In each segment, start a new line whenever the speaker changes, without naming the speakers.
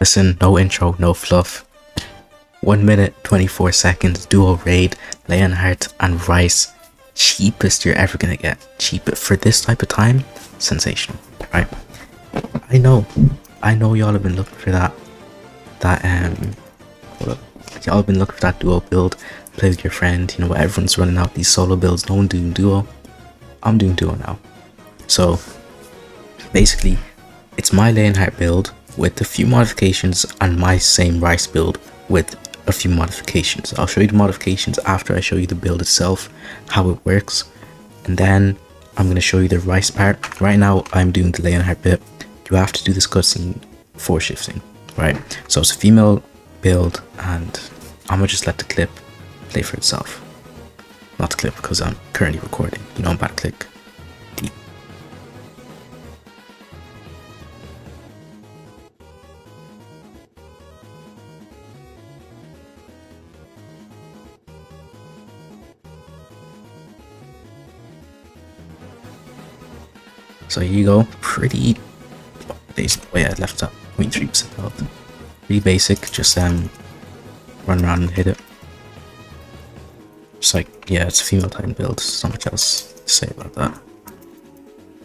Listen, no intro, no fluff. 1 minute, 24 seconds, duo raid, Leonhart and Reiss. Cheapest you're ever gonna get. Cheapest for this type of time, sensational, right? I know y'all have been looking for hold up. Y'all have been looking for that duo build, play with your friend, you know what, everyone's running out these solo builds, no one doing duo. I'm doing duo now. So, basically, it's my Leonhart build with a few modifications and my same Reiss build with a few modifications. I'll show you the modifications after I show you the build itself, how it works, and then I'm going to show you the Reiss part. Right now I'm doing the Leonhart bit. You have to do this cutscene for shifting, right? So it's a female build and I'm going to just let the clip play for itself. Not the clip because I'm currently recording, you know, I'm about to click deep. So here you go, pretty basic. Oh yeah, I left up 0.3% health. Pretty basic, just run around and hit it. Just like, yeah, it's a female Titan build, there's not much else to say about that.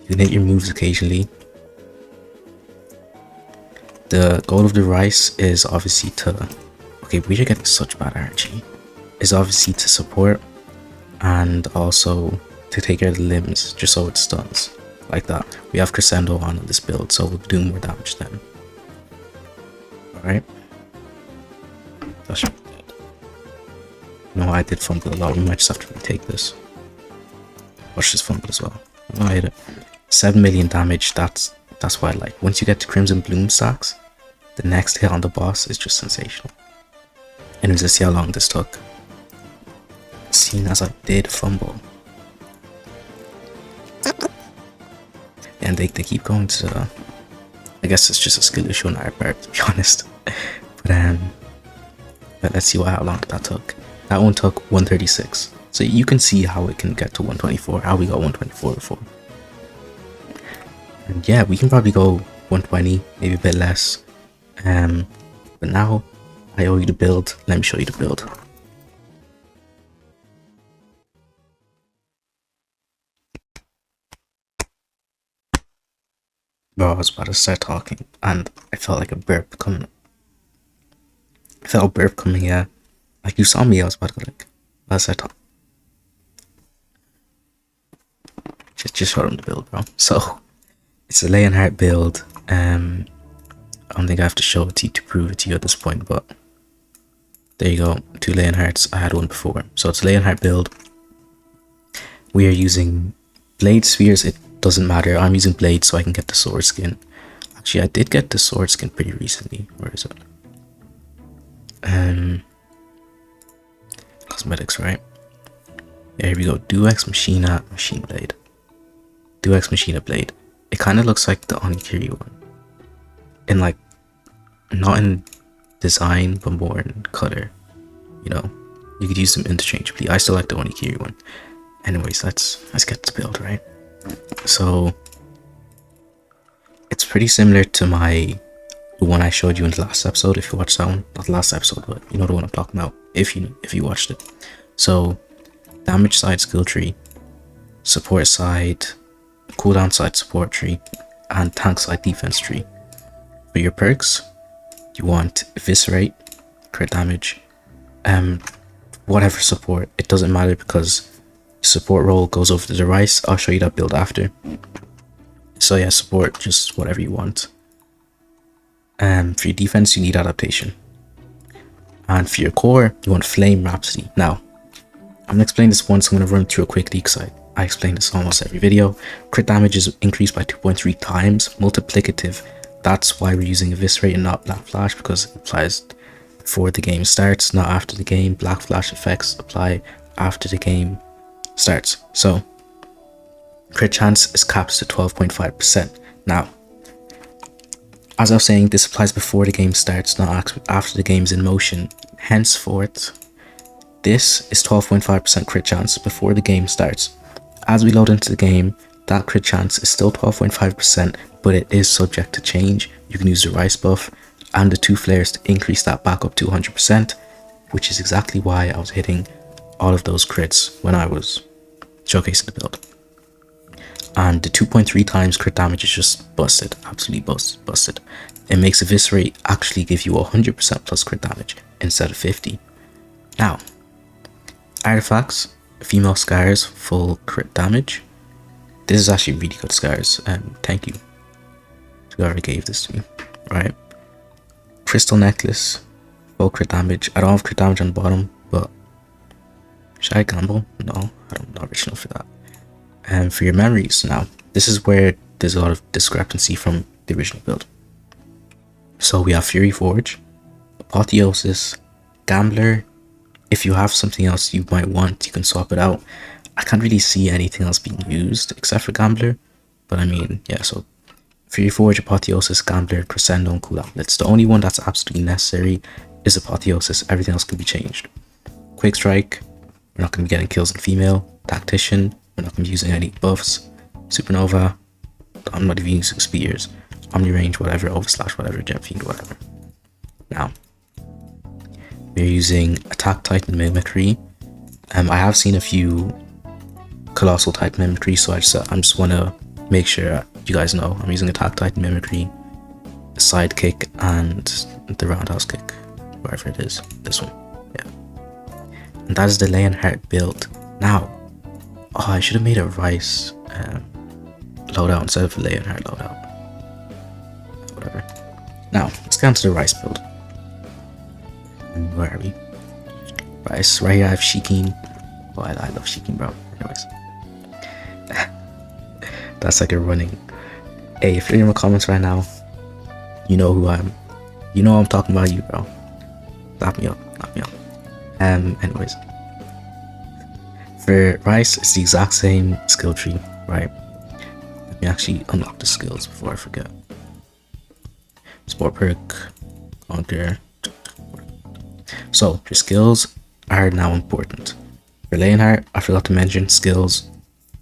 You can hit your moves occasionally. The goal of the Reiss is obviously to, okay, we are getting such bad RNG, is obviously to support and also to take care of the limbs, just so it stuns. Like that. We have Crescendo on this build, so we'll do more damage then. Alright. That should be dead. No, I did fumble a lot. We might just have to retake this. Watch this fumble as well. Oh, I hit it. 7 million damage. That's what I like. Once you get to Crimson Bloom stacks, the next hit on the boss is just sensational. Anyways, let's see how long this took. Seeing as I did fumble. And they keep going to, I guess it's just a skill issue on our part, to be honest. But let's see how long that took. That one took 136. So you can see how it can get to 124, how we got 124 before. And yeah, we can probably go 120, maybe a bit less. But now I owe you the build. Let me show you the build. Bro, I was about to start talking and I felt like a burp coming. I felt a burp coming, yeah. Like you saw me, I was about to go like, as I talk. Just show them the build, bro. So, it's a Leonhart build. I don't think I have to show it to you to prove it to you at this point, but there you go. 2 Leonharts. I had one before. So it's a Leonhart build. We are using blade spheres. It doesn't matter. I'm using blade so I can get the sword skin. Actually, I did get the sword skin pretty recently. Where is it? Cosmetics, right? Yeah, here we go. Duex Machina Machine Blade. Duex Machina Blade. It kind of looks like the Onikiri one. In like, not in design, but more in color. You know, you could use them interchangeably. I still like the Onikiri one. Anyways, let's get the build, right? So it's pretty similar to the one I showed you in the last episode. If you watched that one, not the last episode, but you know the one I'm talking about. If you watched it. So damage side skill tree, support side, cooldown side support tree, and tank side defense tree. For your perks, you want eviscerate, crit damage, whatever support. It doesn't matter because support roll goes over to the Reiss. I'll show you that build after. So yeah, support, just whatever you want. For your defense, you need adaptation. And for your core, you want Flame Rhapsody. Now, I'm gonna explain this once. I'm gonna run through it quickly because I explain this almost every video. Crit damage is increased by 2.3 times. Multiplicative. That's why we're using Eviscerate and not Black Flash, because it applies before the game starts, not after the game. Black Flash effects apply after the game starts. So crit chance is capped to 12.5%. Now, as I was saying, this applies before the game starts, not after the game's in motion. Henceforth, this is 12.5% crit chance before the game starts. As we load into the game, that crit chance is still 12.5%, but it is subject to change. You can use the Reiss buff and the 2 flares to increase that back up to 100%, which is exactly why I was hitting all of those crits when I was showcasing the build. And the 2.3 times crit damage is just busted, absolutely busted. It makes Eviscerate actually give you 100% plus crit damage instead of 50. Now, artifacts, female scars, full crit damage. This is actually really good scars, and thank you to whoever gave this to me, right? Crystal necklace, full crit damage. I don't have crit damage on the bottom, but should I gamble? No, I'm not rich enough for that. And for your memories, now, this is where there's a lot of discrepancy from the original build. So we have Fury Forge, Apotheosis, Gambler. If you have something else you might want, you can swap it out. I can't really see anything else being used except for Gambler, but I mean, yeah, so Fury Forge, Apotheosis, Gambler, Crescendo, and Cooldown Blitz. The only one that's absolutely necessary is Apotheosis. Everything else can be changed. Quick Strike, we're not going to be getting kills in female. Tactician, we're not going to be using any buffs. Supernova, I'm not even using spears. Omni Range, whatever, Overslash, whatever, Gem Fiend, whatever. Now, we're using Attack Titan Mimicry. I have seen a few Colossal type Mimicry, so I just want to make sure you guys know I'm using Attack Titan Mimicry, Sidekick, and the Roundhouse Kick, wherever it is, this one, yeah. And that is the Leonhart build. Now, oh, I should have made a Reiss loadout instead of a Leonhart loadout. Whatever. Now, let's get on to the Reiss build. Where are we? Reiss. Right here I have Sheikin. Oh, I love Sheikin, bro. Anyways. That's like a running. Hey, if you're in the comments right now, you know who I am. You know I'm talking about you, bro. Lap me up. Anyways. For Reiss, it's the exact same skill tree, right? Let me actually unlock the skills before I forget. Sport perk, conquer. So your skills are now important. For Leonhart, I forgot to mention skills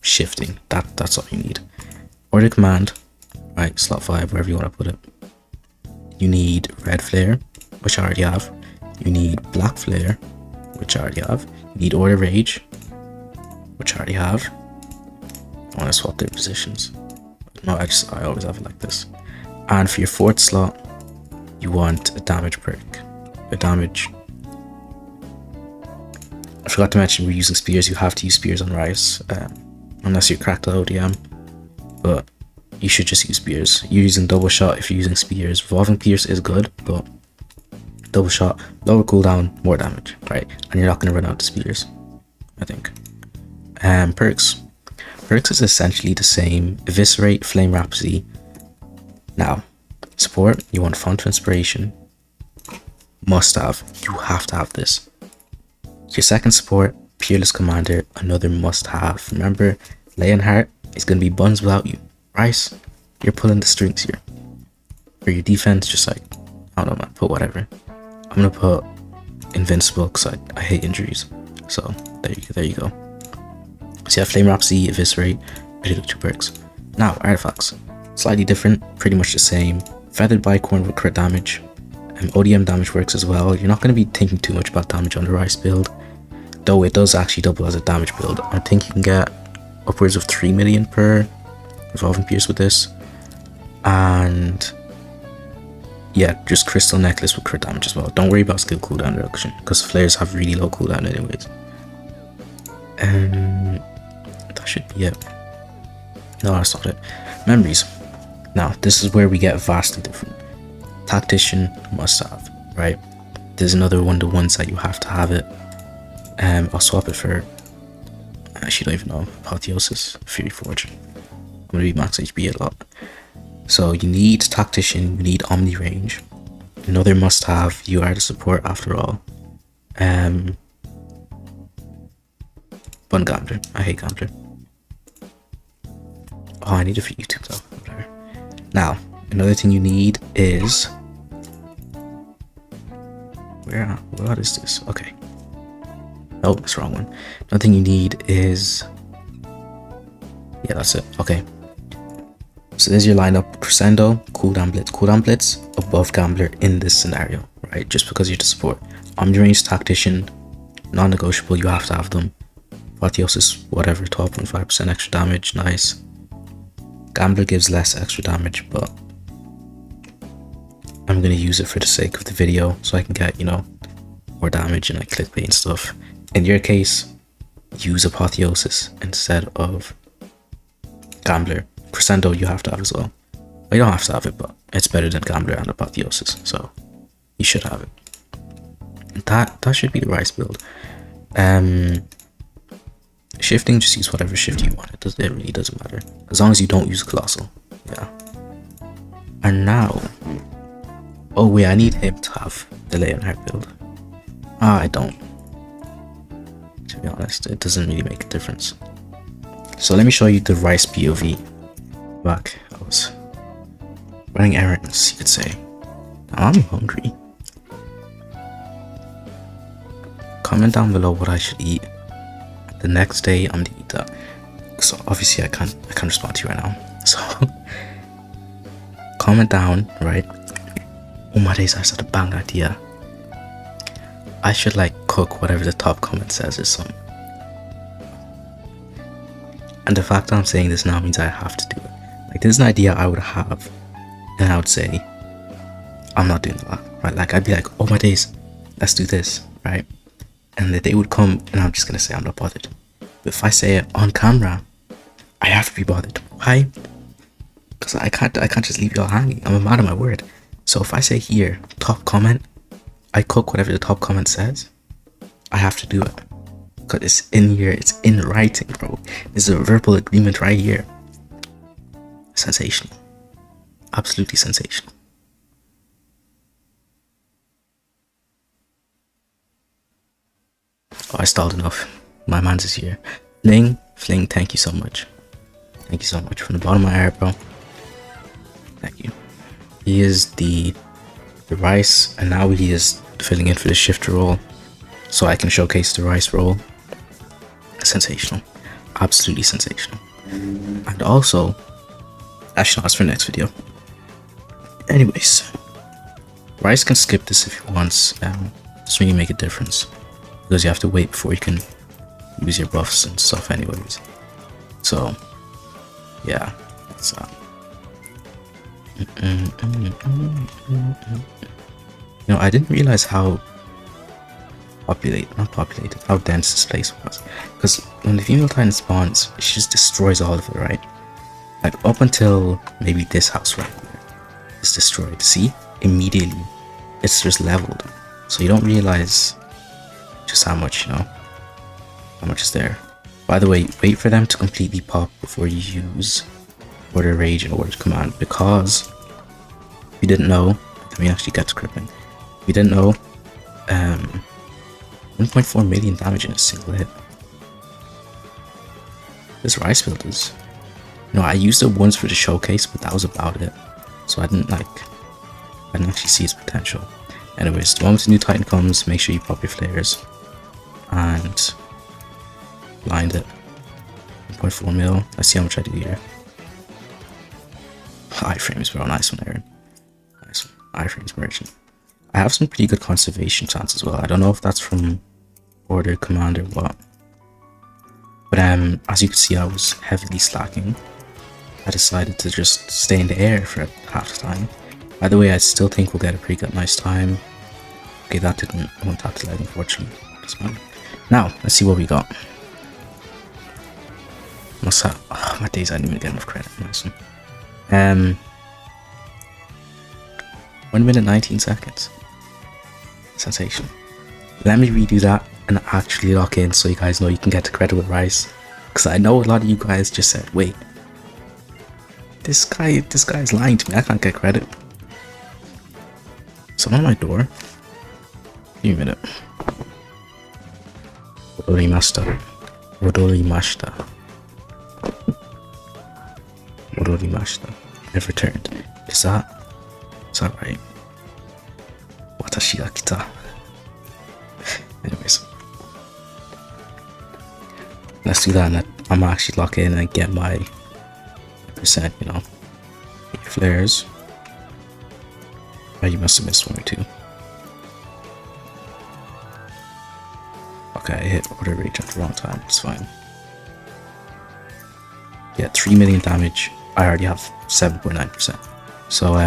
shifting. That's all you need. Order command, right? Slot 5, wherever you want to put it. You need red flare, which I already have. You need black flare, which I already have. You need order rage, which I already have. I want to swap their positions. No, I always have it like this. And for your 4th slot, you want a damage perk. A damage. I forgot to mention we're using spears. You have to use spears on Reiss, unless you're cracked out ODM. But you should just use spears. You're using double shot if you're using spears. Revolving Pierce is good, but double shot, lower cooldown, more damage, right? And you're not going to run out of spears, I think. Perks. Perks is essentially the same. Eviscerate, Flame Rhapsody. Now, support, you want Font of Inspiration. Must have. You have to have this. Your 2nd support, Peerless Commander, another must have. Remember, Leonhart is going to be buns without you. Reiss, you're pulling the strings here. For your defense, just like, I don't know, man, put whatever. I'm going to put Invincible because I hate injuries. So, there you go. So you have Flame Rhapsody, Eviscerate, ready to 2 perks. Now, artifacts. Slightly different, pretty much the same. Feathered Bicorn with crit damage. ODM damage works as well. You're not going to be thinking too much about damage on the Reiss build, though it does actually double as a damage build. I think you can get upwards of 3 million per Revolving Pierce with this. And yeah, just Crystal Necklace with crit damage as well. Don't worry about skill cooldown reduction, because flares have really low cooldown anyways. That should be it. No, that's not it. Memories. Now, this is where we get vastly different. Tactician, must have, right? There's another one, the ones that you have to have it. I'll swap it for, I actually don't even know, Apotheosis, Fury Forge. I'm going to be max HP a lot. So you need Tactician, you need Omni Range. Another must have, you are the support after all. Bun Gambler, I hate Gambler. Oh, I need it for YouTube though, whatever. Now, another thing you need is, what is this? Okay. Oh, that's the wrong one. Another thing you need is, yeah, that's it. Okay. So there's your lineup: Crescendo, cooldown blitz, above gambler in this scenario, right? Just because you're the support. Omni-range tactician, non-negotiable, you have to have them. Apotheosis, whatever, 12.5% extra damage, nice. Gambler gives less extra damage, but I'm gonna use it for the sake of the video so I can get, you know, more damage and like clickbait and stuff. In your case, use Apotheosis instead of Gambler. Crescendo you have to have as well. Well, you don't have to have it, but it's better than Gambler and Apotheosis, so you should have it. That should be the Reiss build. Shifting, just use whatever shift you want. It really doesn't matter as long as you don't use Colossal. Yeah. And now, oh wait, I need him to have the Leonhart build. I don't. To be honest, it doesn't really make a difference. So let me show you the Reiss POV. Back, I was running errands, you could say. Now I'm hungry. Comment down below what I should eat. The next day I'm gonna eat that. So obviously I can't respond to you right now. So comment down, right? Oh my days, I just had a bang idea. I should like cook whatever the top comment says or something. And the fact that I'm saying this now means I have to do it. Like, this is an idea I would have, and I would say, I'm not doing that, right? Like, I'd be like, oh my days, let's do this, right? And the day would come, and I'm just gonna say I'm not bothered. But if I say it on camera, I have to be bothered. Why? Because I can't just leave y'all hanging. I'm a man of my word. So if I say here, top comment, I cook whatever the top comment says, I have to do it. Because it's in here, it's in writing, bro. There's a verbal agreement right here. Sensational. Absolutely sensational. Oh, I stalled enough. My man's is here. Fling, thank you so much. Thank you so much from the bottom of my heart, bro. Thank you. He is the Reiss, and now he is filling in for the shifter role, so I can showcase the Reiss role. Sensational. Absolutely sensational. And also, actually, that's for next video. Anyways, Reiss can skip this if he wants. Doesn't really make a difference because you have to wait before you can use your buffs and stuff anyways. So yeah, that's that. You know, I didn't realize how how dense this place was, because when the female titan spawns, she just destroys all of it, right? Like up until maybe this house right here is destroyed. See, immediately it's just leveled, so you don't realize just how much, you know, how much is there. By the way, wait for them to completely pop before you use Order Rage and Order Command, because if you didn't know, let me actually get to crippling. If you didn't know, 1.4 million damage in a single hit. This Reiss build is, you know, I used it once for the showcase, but that was about it. So I didn't actually see its potential. Anyways, the moment the new Titan comes, make sure you pop your flares and blind it. 1.4 mil. Let's see how much I do here. Iframes, bro. Nice one, Aaron. Nice one. Iframes merchant. I have some pretty good conservation chance as well. I don't know if that's from Order Command or what. But as you can see, I was heavily slacking. I decided to just stay in the air for half the time. By the way, I still think we'll get a pretty good nice time. Okay, that didn't want that to lag, unfortunately. That's fine. Now, let's see what we got. What's that? Oh, my days, I didn't even get enough credit. Nice one. 1 minute 19 seconds. Sensational. Let me redo that and actually lock in so you guys know you can get the credit with Reiss. Because I know a lot of you guys just said, wait, this guy is lying to me. I can't get credit. Someone on my door? Give me a minute. Odorimashita. I've returned. Is that right? Watashi ga kita. Anyways, let's do that, and I'm actually lock in and get my percent, you know. flares. Oh, you must have missed one or two. Okay, I hit order rage at the wrong time. It's fine. Yeah, 3 million damage. I already have 7.9%. So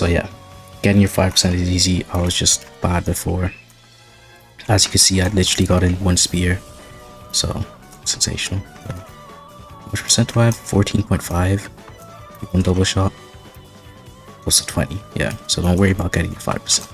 yeah, getting your 5% is easy. I was just bad before. As you can see, I literally got in one spear. So sensational. How much percent do I have? 14.5. One double shot. What's the 20? Yeah, so don't worry about getting 5%.